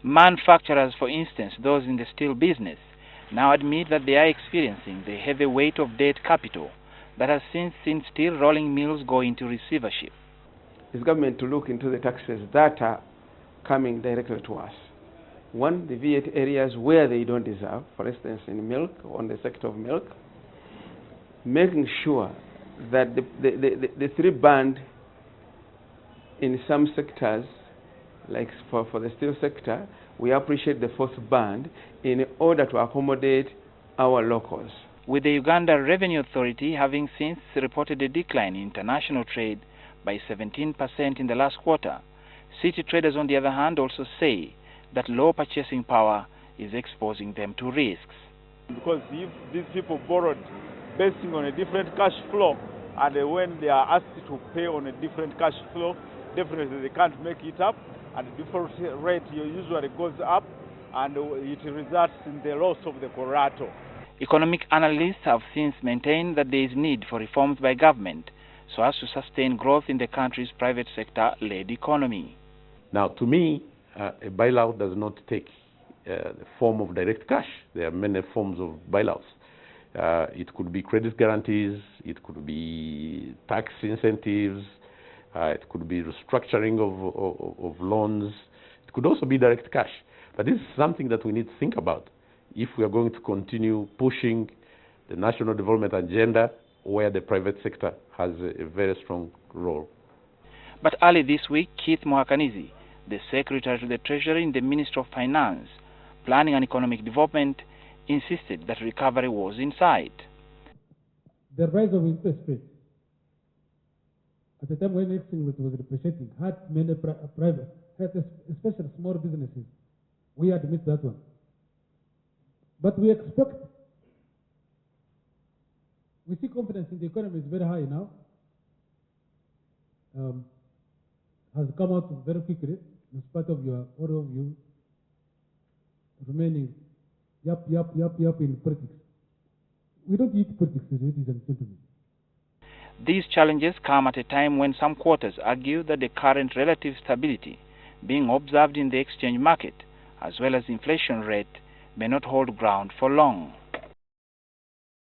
Manufacturers, for instance, those in the steel business, now admit that they are experiencing the heavy weight of debt capital that has since seen steel rolling mills go into receivership. It's government to look into the taxes that are coming directly to us. One, the VAT areas where they don't deserve, for instance in milk, on the sector of milk, making sure that the three band in some sectors, like for the steel sector, we appreciate the fourth band in order to accommodate our locals. With the Uganda Revenue Authority having since reported a decline in international trade by 17% in the last quarter, city traders on the other hand also say that low purchasing power is exposing them to risks. Because if these people borrowed basing on a different cash flow, and when they are asked to pay on a different cash flow, definitely they can't make it up, and the default rate usually goes up, and it results in the loss of the collateral. Economic analysts have since maintained that there is need for reforms by government so as to sustain growth in the country's private sector-led economy. Now, to me, a bailout does not take the form of direct cash. There are many forms of bailouts. It could be credit guarantees, it could be tax incentives, it could be restructuring of loans, it could also be direct cash. But this is something that we need to think about if we are going to continue pushing the national development agenda where the private sector has a very strong role. But early this week, Keith Mohakanizi, the Secretary to the Treasury in the Ministry of Finance, Planning and Economic Development, insisted that recovery was in sight. The rise of interest rates at the time when exchange was depreciating had many private, especially small businesses. We admit that one. But we see confidence in the economy is very high now. Has come out very quickly in spite of all of you remaining yup in politics. We don't eat politics, ladies and gentlemen. These challenges come at a time when some quarters argue that the current relative stability being observed in the exchange market, as well as inflation rate, may not hold ground for long.